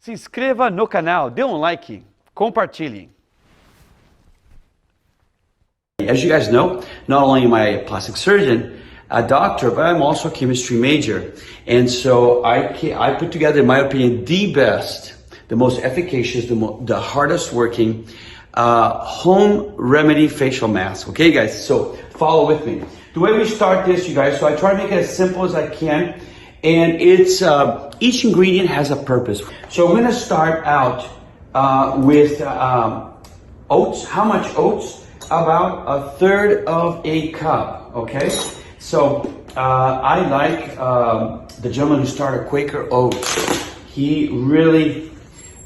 Se inscreva no canal, dê like, compartilhe. As you guys know, not only am I a plastic surgeon, a doctor, but I'm also a chemistry major. And so I put together, in my opinion, the best, the most efficacious, the hardest working home remedy facial mask. Okay, guys, so follow with me. The way we start this, you guys, so I try to make it as simple as I can. And it's, each ingredient has a purpose. So I'm gonna start out with oats. How much oats? About 1/3 of a cup, okay? So I like the gentleman who started Quaker Oats. He really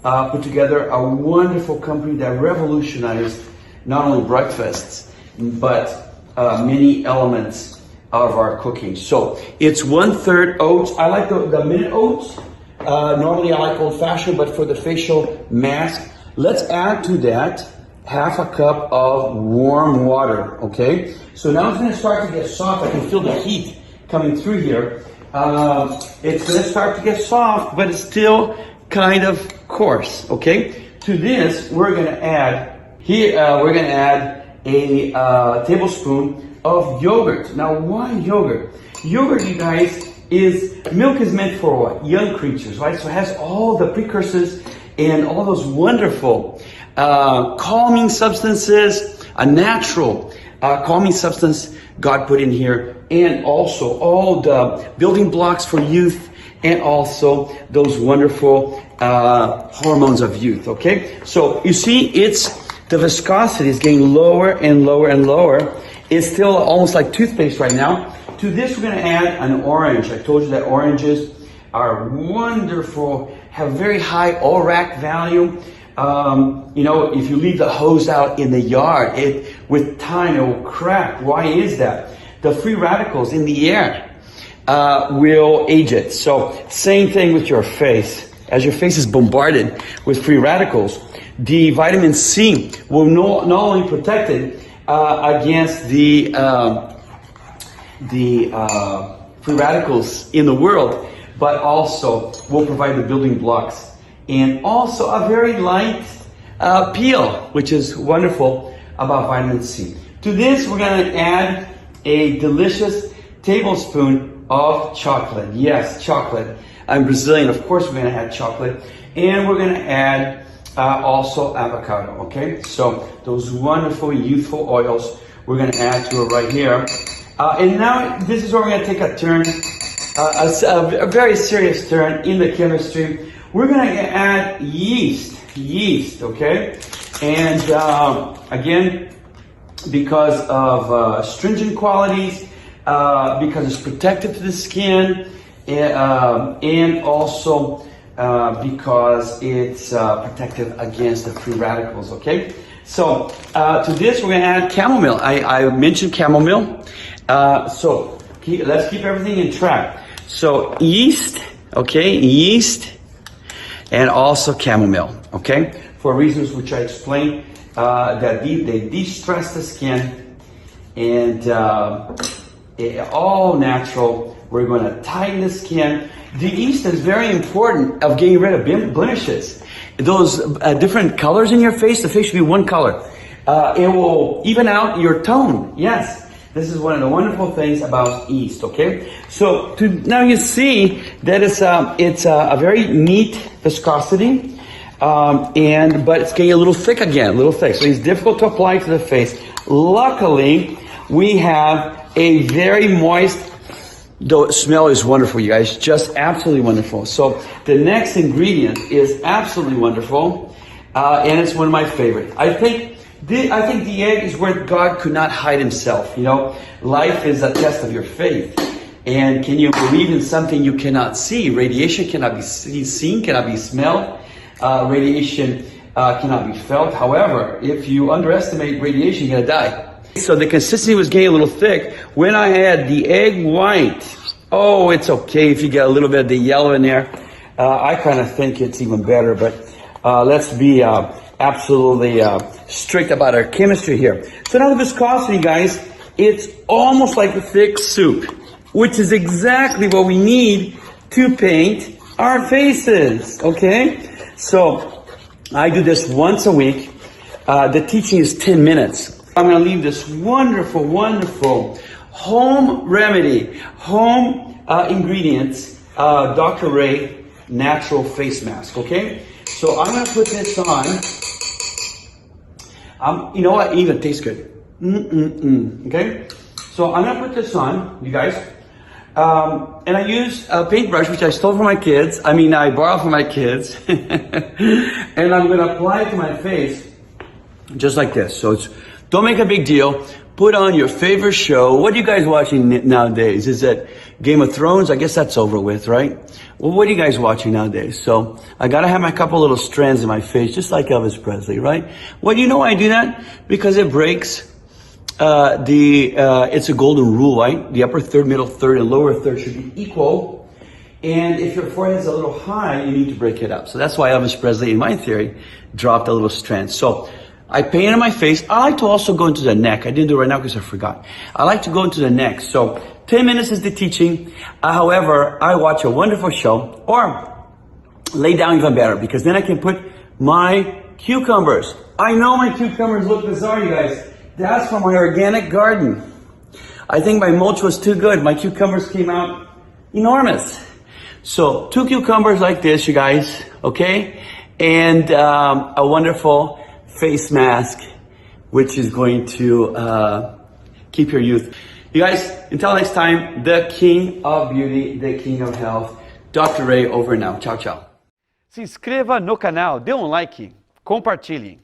put together a wonderful company that revolutionized not only breakfasts, but many elements of our cooking. So it's 1/3 oats. I like the minute oats. Normally I like old fashioned, but for the facial mask, let's add to that 1/2 cup of warm water, okay? So now it's gonna start to get soft. I can feel the heat coming through here. It's gonna start to get soft, but it's still kind of coarse, okay? To this, we're gonna add a tablespoon of yogurt. Now, why yogurt? Yogurt, you guys, milk is meant for what? Young creatures, right? So it has all the precursors and all those wonderful calming substances, a natural calming substance God put in here, and also all the building blocks for youth, and also those wonderful hormones of youth, okay? So you see, the viscosity is getting lower and lower and lower. It's still almost like toothpaste right now. To this, we're gonna add an orange. I told you that oranges are wonderful, have very high ORAC value. You know, if you leave the hose out in the yard, with time it will crack. Why is that? The free radicals in the air will age it. So same thing with your face. As your face is bombarded with free radicals, the vitamin C will not only protect it against the free radicals in the world, but also will provide the building blocks. And also a very light peel, which is wonderful about vitamin C. To this, we're gonna add a delicious tablespoon of chocolate. Yes, chocolate. I'm Brazilian, of course we're gonna add chocolate. And we're gonna add also avocado, okay? So those wonderful youthful oils, we're gonna add to it right here. And now this is where we're gonna take a turn, a very serious turn in the chemistry. We're gonna add yeast, okay? And again, because of astringent qualities, because it's protective to the skin, and also because it's protective against the free radicals, okay? So to this, we're gonna add chamomile. I mentioned chamomile. So let's keep everything in track. So yeast, okay, yeast, and also chamomile, okay? For reasons which I explained, that they de-stress the skin, and all natural. We're gonna tighten the skin. The yeast is very important of getting rid of blemishes. Those different colors in your face, the face should be one color. It will even out your tone, yes. This is one of the wonderful things about yeast, okay? So now you see that it's a very neat viscosity, but it's getting a little thick again, a little thick. So it's difficult to apply to the face. Luckily, we have a very moist, the smell is wonderful, you guys, just absolutely wonderful. So the next ingredient is absolutely wonderful, and it's one of my favorites. I think the egg is where God could not hide himself. You know, life is a test of your faith. And can you believe in something you cannot see? Radiation cannot be seen, cannot be smelled. Radiation cannot be felt. However, if you underestimate radiation, you're gonna die. So the consistency was getting a little thick. When I add the egg white, oh, it's okay if you get a little bit of the yellow in there. I kind of think it's even better, but let's be absolutely strict about our chemistry here. So now the viscosity, guys, it's almost like a thick soup, which is exactly what we need to paint our faces, okay? So I do this once a week. The teaching is 10 minutes. I'm going to leave this wonderful, wonderful home remedy, home ingredients, Dr. Ray natural face mask, okay? So I'm going to put this on. You know what? Even tastes good. Okay? So I'm going to put this on, you guys. And I use a paintbrush, which I stole from my kids. I borrowed from my kids. And I'm going to apply it to my face just like this. So don't make a big deal. Put on your favorite show. What are you guys watching nowadays? Is it Game of Thrones? I guess that's over with, right? Well, what are you guys watching nowadays? So I gotta have my couple little strands in my face, just like Elvis Presley, right? Well, you know why I do that? Because it breaks it's a golden rule, right? The upper third, middle third, and lower third should be equal. And if your forehead is a little high, you need to break it up. So that's why Elvis Presley, in my theory, dropped a little strand. So I painted my face. I like to also go into the neck. I didn't do it right now because I forgot. I like to go into the neck. So 10 minutes is the teaching. However, I watch a wonderful show or lay down even better because then I can put my cucumbers. I know my cucumbers look bizarre, you guys. That's from my organic garden. I think my mulch was too good. My cucumbers came out enormous. So 2 cucumbers like this, you guys, okay? And a wonderful face mask, which is going to keep your youth. You guys, until next time, the king of beauty, the king of health, Dr. Ray over now. Tchau, tchau. Se inscreva no canal, dê um like, compartilhe.